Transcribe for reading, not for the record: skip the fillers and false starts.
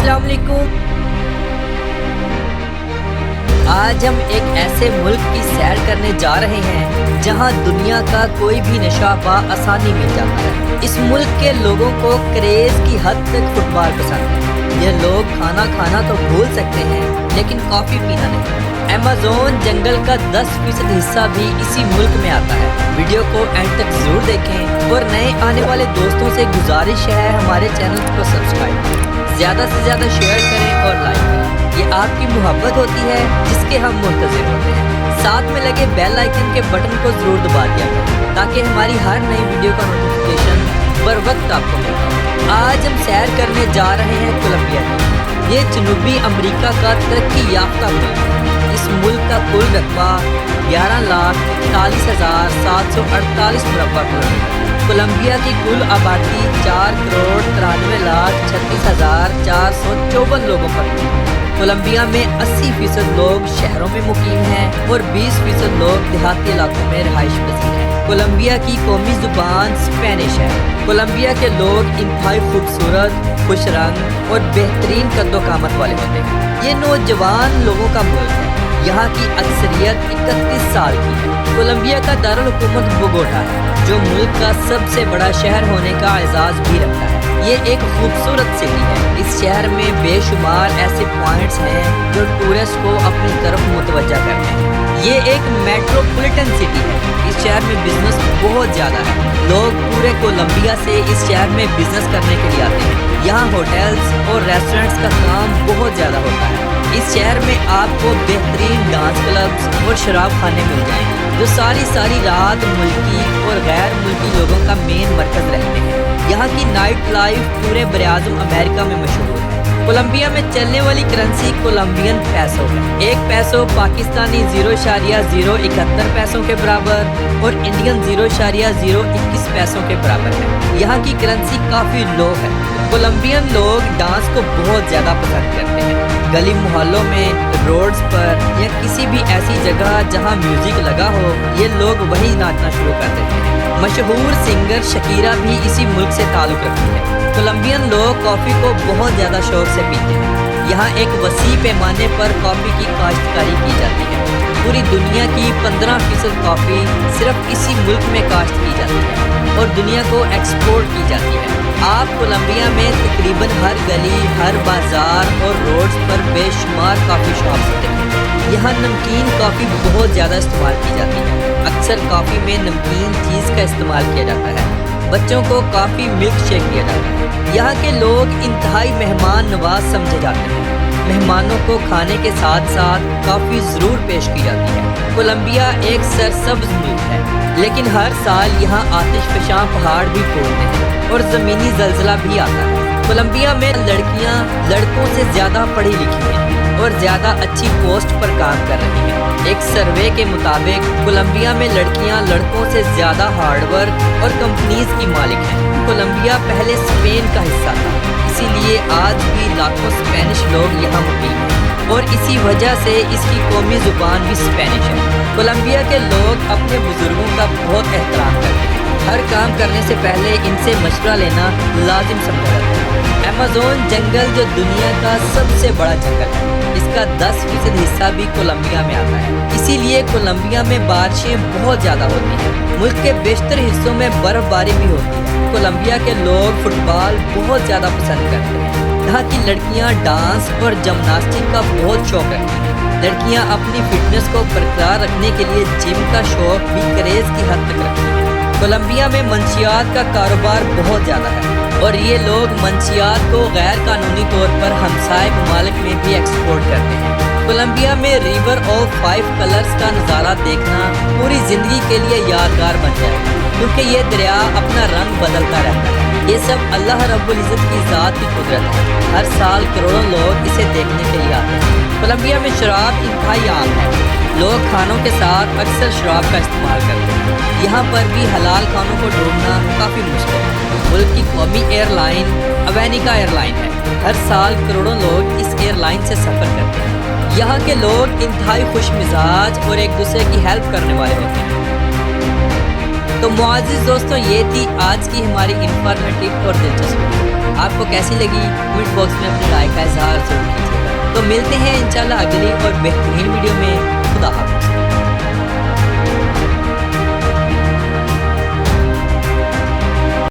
अस्सलाम वालेकुम। आज हम एक ऐसे मुल्क की सैर करने जा रहे हैं जहां दुनिया का कोई भी नशा आसानी मिल जाता है। इस मुल्क के लोगों को क्रेज की हद तक फुटबॉल पसंद है। ये लोग खाना खाना तो भूल सकते हैं लेकिन कॉफ़ी पीना नहीं। अमेज़न जंगल का 10% हिस्सा भी इसी मुल्क में आता है। वीडियो को एंड तक जरूर देखें और नए आने वाले दोस्तों से गुजारिश है हमारे चैनल को सब्सक्राइब करें, ज़्यादा से ज़्यादा शेयर करें और लाइक करें। ये आपकी मोहब्बत होती है जिसके हम मुंतज़िर होते हैं। साथ में लगे बेल आइकन के बटन को ज़रूर दबा दिया करें ताकि हमारी हर नई वीडियो का नोटिफिकेशन बर वक्त आपको मिले। आज हम सैर करने जा रहे हैं कोलंबिया की। ये जनूबी अमेरिका का तरक्की याफ्ता मुल्क है। इस मुल्क का कुल रकबा 11,41,748 मुरब्बा किलोमीटर। कोलंबिया की कुल आबादी 4,93,36,454 लोगों पर है। कोलंबिया में 80% लोग शहरों में मुकीम हैं और 20% लोग देहाती इलाकों में रहाइश पजीर हैं। कोलंबिया की कौमी ज़ुबान स्पेनिश है। कोलंबिया के लोग इंतहाई खूबसूरत, खुश रंग और बेहतरीन कद्दो-कामत वाले होते हैं। ये नौजवान लोगों का मुल्क है। यहाँ की अक्सरियत 31 साल की है। कोलंबिया का दारुल हुकूमत बोगोटा है जो मुल्क का सबसे बड़ा शहर होने का एजाज़ भी रखता है। ये एक खूबसूरत सिटी है। इस शहर में बेशुमार ऐसे पॉइंट्स हैं जो टूरिस्ट को अपनी तरफ मुतवज्जा करते हैं। ये एक मेट्रोपॉलिटन सिटी है। इस शहर में बिजनेस बहुत ज़्यादा है। लोग पूरे कोलंबिया से इस शहर में बिजनेस करने के लिए आते हैं। यहाँ होटल्स और रेस्टोरेंट्स का काम बहुत ज़्यादा होता है। इस शहर में आपको बेहतरीन डांस क्लब्स और शराब खाने मिल जाएंगे जो सारी रात मुल्की और गैर मुल्की लोगों का मेन मरकज़ रहते हैं। यहाँ की नाइट लाइफ पूरे बराआज़म अमेरिका में मशहूर है। कोलंबिया में चलने वाली करेंसी कोलंबियन पैसो है। एक पैसो पाकिस्तानी 0.071 पैसों के बराबर और इंडियन 0.021 पैसों के बराबर है। यहाँ की करेंसी काफ़ी लो है। कोलंबियन लोग डांस को बहुत ज़्यादा पसंद करते हैं। गली मोहल्लों में, रोड्स पर या किसी भी ऐसी जगह जहाँ म्यूजिक लगा हो, ये लोग वहीं नाचना शुरू कर देते हैं। मशहूर सिंगर शकीरा भी इसी मुल्क से ताल्लुक़ रखती है। कोलंबियन लोग कॉफ़ी को बहुत ज़्यादा शौक से पीते हैं। यहाँ एक वसी पैमाने पर कॉफ़ी की काश्तकारी की जाती है। पूरी दुनिया की 15% कॉफ़ी सिर्फ इसी मुल्क में काश्त की जाती है और दुनिया को एक्सपोर्ट की जाती है। आप कोलंबिया में तकरीबन हर गली, हर बाज़ार और रोड्स पर बेशुमार कॉफ़ी शॉप्स देखेंगे। यहाँ नमकीन कॉफ़ी बहुत ज़्यादा इस्तेमाल की जाती है। अक्सर कॉफ़ी में नमकीन चीज़ का इस्तेमाल किया जाता है। बच्चों को कॉफ़ी मिल्क शेक दिया जाता है। यहाँ के लोग इंतहाई मेहमान नवाज समझे जाते हैं। मेहमानों को खाने के साथ साथ कॉफ़ी ज़रूर पेश की जाती है। कोलंबिया एक सरसब्ज मुल्क है लेकिन हर साल यहाँ आतिशफ़शां पहाड़ भी फूटते हैं और ज़मीनी ज़लज़ला भी आता है। कोलंबिया में लड़कियाँ लड़कों से ज़्यादा पढ़ी लिखी हैं और ज़्यादा अच्छी पोस्ट पर काम कर रही हैं। एक सर्वे के मुताबिक कोलंबिया में लड़कियां लड़कों से ज़्यादा हार्डवर्क और कंपनीज की मालिक हैं। कोलंबिया पहले स्पेन का हिस्सा था, इसीलिए आज भी लाखों स्पेनिश लोग यहाँ मुकीम हैं और इसी वजह से इसकी कौमी ज़ुबान भी स्पेनिश है। कोलंबिया के लोग अपने बुज़ुर्गों का बहुत एहतराम करते हैं। हर काम करने से पहले इनसे मशवरा लेना लाजिम समझा जाता है। अमेज़न जंगल जो दुनिया का सबसे बड़ा जंगल है, इसका 10% हिस्सा भी कोलंबिया में आता है। इसीलिए कोलंबिया में बारिशें बहुत ज़्यादा होती हैं। मुल्क के बेशतर हिस्सों में बर्फ़बारी भी होती है। कोलंबिया के लोग फुटबॉल बहुत ज़्यादा पसंद करते हैं। यहाँ की लड़कियाँ डांस और जिम्नास्टिक का बहुत शौक़ रखती हैं। लड़कियाँ अपनी फिटनेस को बरकरार रखने के लिए जिम का शौक़ भी क्रेज़ की हद तक रखती हैं। कोलंबिया में मंशियात का कारोबार बहुत ज़्यादा है और ये लोग मंशियात को गैर कानूनी तौर पर हमसाए ममालिक में भी एक्सपोर्ट करते हैं। कोलंबिया में रिवर ऑफ 5 कलर्स का नज़ारा देखना पूरी ज़िंदगी के लिए यादगार बन जाएगा क्योंकि ये दरिया अपना रंग बदलता रहता है। ये सब अल्लाह रब्बुल इज़्ज़त की ज़ात की कुदरत है। हर साल करोड़ों लोग इसे देखने के लिए आते हैं। कोलंबिया में शराब इंतहाई आम है। लोग खानों के साथ अक्सर शराब का इस्तेमाल करते हैं। यहाँ पर भी हलाल खानों को ढूंढना काफ़ी मुश्किल है। मुल्क की कौमी एयरलाइन अवेनिका एयरलाइन है। हर साल करोड़ों लोग इस एयरलाइन से सफ़र करते हैं। यहाँ के लोग इंतहाई खुश मिजाज और एक दूसरे की हेल्प करने वाले होते हैं। तो मुआज़िज़ दोस्तों, ये थी आज की हमारी इंफॉर्मेटिव और दिलचस्प वीडियो। आपको कैसी लगी कमेंट बॉक्स में अपनी राय का इजहार जरूर कीजिएगा। तो मिलते हैं इंशाल्लाह अगली और बेहतरीन वीडियो में। खुदा हाफिज़।